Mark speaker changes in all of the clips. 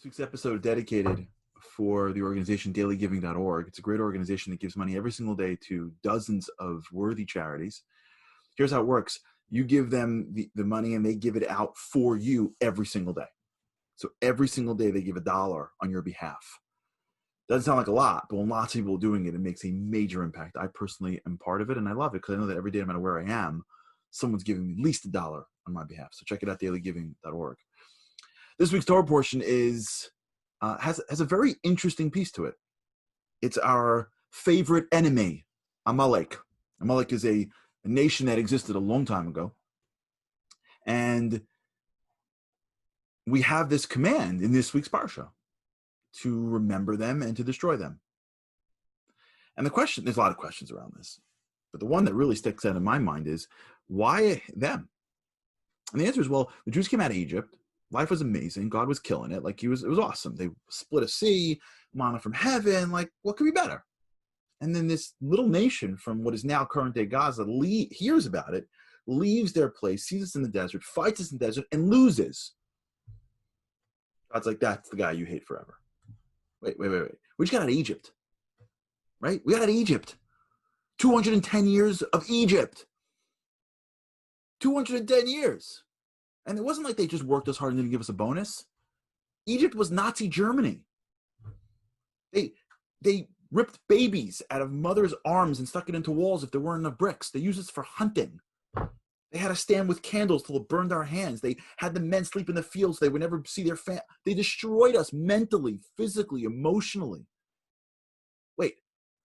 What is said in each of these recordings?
Speaker 1: This week's episode dedicated for the organization dailygiving.org. It's a great organization that gives money every single day to dozens of worthy charities. Here's how it works. You give them the money and they give it out for you every single day. So every single day they give $1 on your behalf. Doesn't sound like a lot, but when lots of people are doing it, it makes a major impact. I personally am part of it, and I love it because I know that every day, no matter where I am, someone's giving me at least $1 on my behalf. So check it out, dailygiving.org. This week's Torah portion has a very interesting piece to it. It's our favorite enemy, Amalek. Amalek is a nation that existed a long time ago. And we have this command in this week's Parsha to remember them and to destroy them. And there's a lot of questions around this, but the one that really sticks out in my mind is, why them? And the answer is, well, the Jews came out of Egypt. Life was amazing. God was killing it. It was awesome. They split a sea, manna from heaven. What could be better? And then this little nation from what is now current day Gaza hears about it, leaves their place, sees us in the desert, fights us in the desert, and loses. God's like, that's the guy you hate forever. Wait. We just got out of Egypt, right? We got out of Egypt. 210 years of Egypt. 210 years. And it wasn't like they just worked us hard and didn't give us a bonus. Egypt was Nazi Germany. They ripped babies out of mothers' arms and stuck it into walls if there weren't enough bricks. They used it for hunting. They had to stand with candles till it burned our hands. They had the men sleep in the fields. They would never see their family. They destroyed us mentally, physically, emotionally. Wait,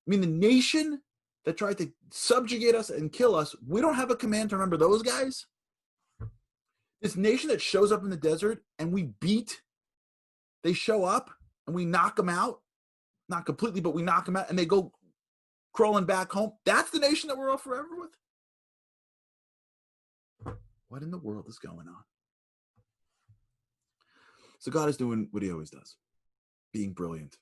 Speaker 1: the nation that tried to subjugate us and kill us, we don't have a command to remember those guys? This nation that shows up in the desert and we beat, they show up and we knock them out. Not completely, but we knock them out and they go crawling back home. That's the nation that we're all forever with? What in the world is going on? So God is doing what he always does, being brilliant,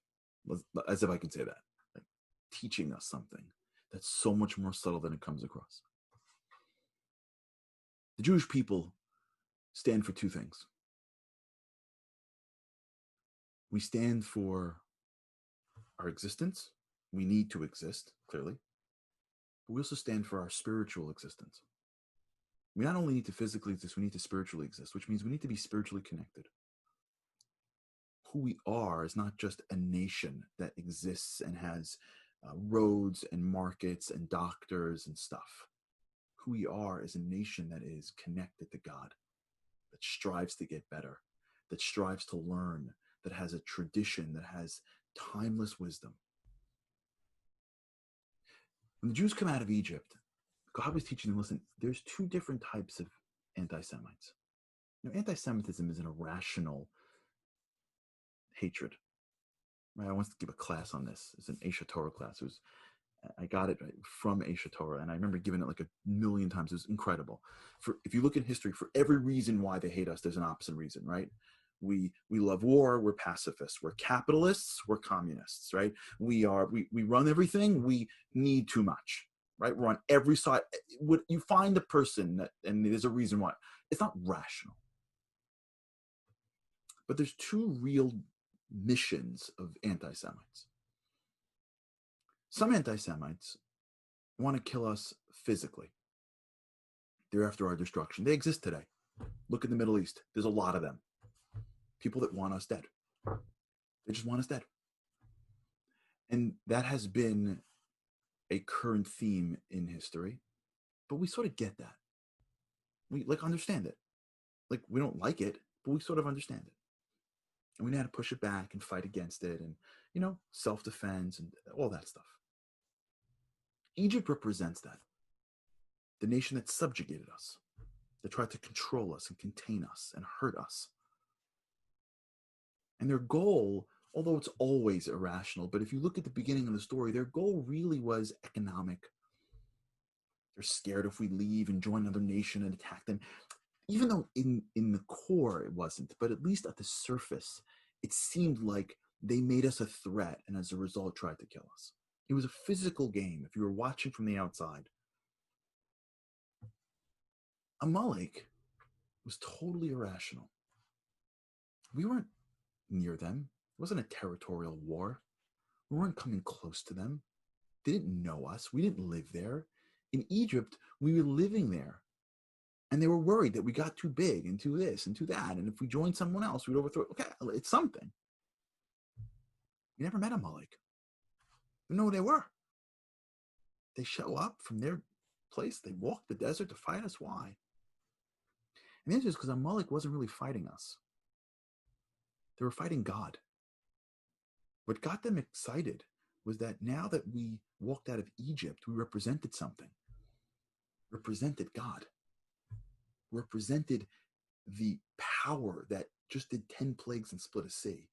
Speaker 1: as if I can say that, teaching us something that's so much more subtle than it comes across. The Jewish people stand for two things. We stand for our existence. We need to exist, clearly. But we also stand for our spiritual existence. We not only need to physically exist, we need to spiritually exist, which means we need to be spiritually connected. Who we are is not just a nation that exists and has roads and markets and doctors and stuff. Who we are is a nation that is connected to God, that strives to get better, that strives to learn, that has a tradition, that has timeless wisdom. When the Jews come out of Egypt, God was teaching them, listen, there's two different types of anti-Semites. Anti-Semitism is an irrational hatred. Right? I once to give a class on this. It's an Aisha Torah class. I got it from Aisha Torah, and I remember giving it 1,000,000 times. It was incredible. If you look at history, for every reason why they hate us, there's an opposite reason, right? We love war, we're pacifists. We're capitalists, we're communists, right? We run everything, we need too much, right? We're on every side. You find a person and there's a reason why. It's not rational. But there's two real missions of anti-Semites. Some anti-Semites want to kill us physically. They're after our destruction. They exist today. Look at the Middle East. There's a lot of them. People that want us dead. They just want us dead. And that has been a current theme in history. But we sort of get that. We understand it. We don't like it, but we sort of understand it. And we know how to push it back and fight against it and, self-defense and all that stuff. Egypt represents that. The nation that subjugated us, that tried to control us and contain us and hurt us. And their goal, although it's always irrational, but if you look at the beginning of the story, their goal really was economic. They're scared if we leave and join another nation and attack them. Even though in the core it wasn't, but at least at the surface, it seemed like they made us a threat and as a result tried to kill us. It was a physical game if you were watching from the outside. Amalek was totally irrational. We weren't near them. It wasn't a territorial war. We weren't coming close to them. They didn't know us. We didn't live there. In Egypt, we were living there. And they were worried that we got too big and too this and too that. And if we joined someone else, we'd overthrow it. Okay, it's something. We never met Amalek. We know who they were. They show up from their place. They walk the desert to fight us. Why? And the answer is because Amalek wasn't really fighting us. They were fighting God. What got them excited was that now that we walked out of Egypt, we represented something. Represented God. Represented the power that just did 10 plagues and split a sea.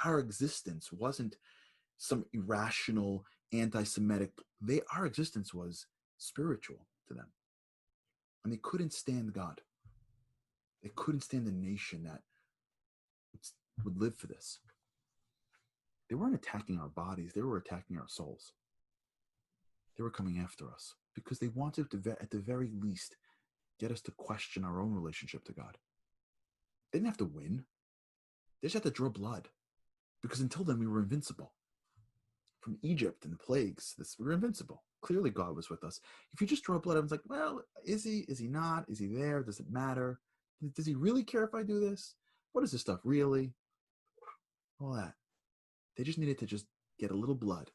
Speaker 1: Our existence wasn't some irrational, anti-Semitic. Our existence was spiritual to them. And they couldn't stand God. They couldn't stand a nation that would live for this. They weren't attacking our bodies. They were attacking our souls. They were coming after us because they wanted to, at the very least, get us to question our own relationship to God. They didn't have to win. They just had to draw blood, because until then we were invincible. From Egypt and the plagues, we were invincible. Clearly God was with us. If you just draw blood, everyone's like, well, is he? Is he not? Is he there? Does it matter? Does he really care if I do this? What is this stuff really? All that. They just needed to just get a little blood.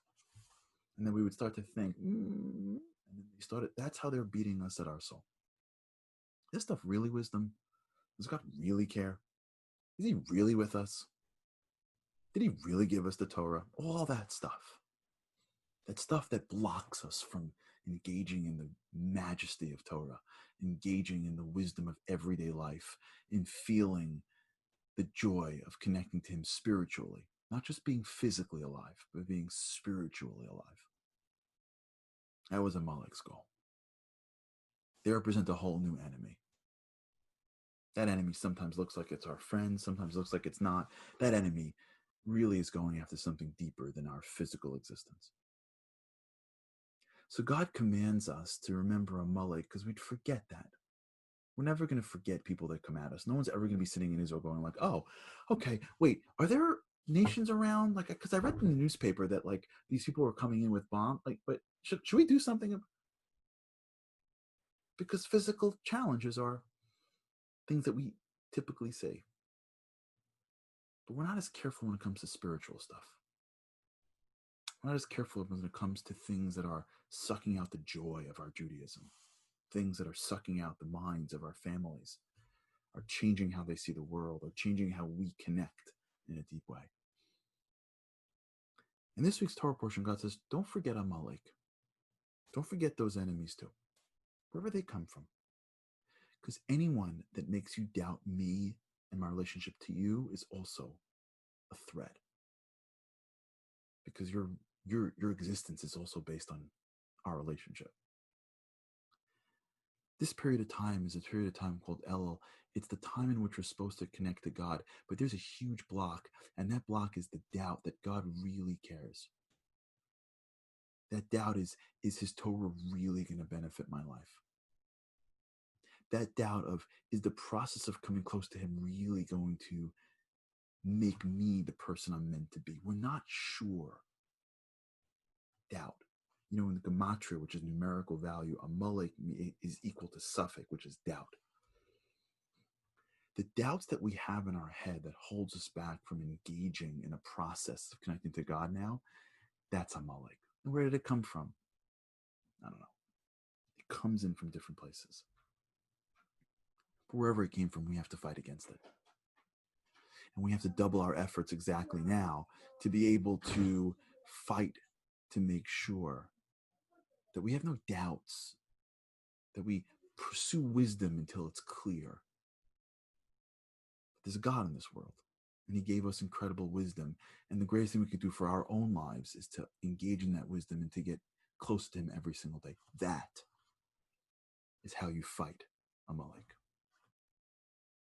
Speaker 1: And then we would start to think, and then we started. That's how they're beating us at our soul. This stuff really wisdom? Does God really care? Is he really with us? Did he really give us the Torah? All that stuff. That stuff that blocks us from engaging in the majesty of Torah, engaging in the wisdom of everyday life, in feeling the joy of connecting to him spiritually, not just being physically alive, but being spiritually alive. That was Amalek's goal. They represent a whole new enemy. That enemy sometimes looks like it's our friend, sometimes looks like it's not. That enemy really is going after something deeper than our physical existence. So God commands us to remember Amalek because we'd forget that. We're never going to forget people that come at us. No one's ever going to be sitting in Israel going like, oh, okay, wait, are there nations around? Like, because I read in the newspaper that like these people were coming in with bombs. Like, but should we do something? Because physical challenges are things that we typically say. But we're not as careful when it comes to spiritual stuff. We're not as careful when it comes to things that are sucking out the joy of our Judaism, things that are sucking out the minds of our families, are changing how they see the world, or changing how we connect in a deep way. In this week's Torah portion, God says, don't forget Amalek. Don't forget those enemies too, wherever they come from. Because anyone that makes you doubt me and my relationship to you is also a threat. Because your existence is also based on our relationship. This period of time is a period of time called Elul. It's the time in which we're supposed to connect to God. But there's a huge block, and that block is the doubt that God really cares. That doubt is his Torah really going to benefit my life? That doubt of, is the process of coming close to him really going to make me the person I'm meant to be? We're not sure. Doubt. You know, in the gematria, which is numerical value, Amalek is equal to suffix, which is doubt. The doubts that we have in our head that holds us back from engaging in a process of connecting to God now, that's Amalek. And where did it come from? I don't know. It comes in from different places. But wherever it came from, we have to fight against it. And we have to double our efforts exactly now to be able to fight to make sure that we have no doubts, that we pursue wisdom until it's clear. There's a God in this world, and he gave us incredible wisdom. And the greatest thing we could do for our own lives is to engage in that wisdom and to get close to him every single day. That is how you fight Amalek.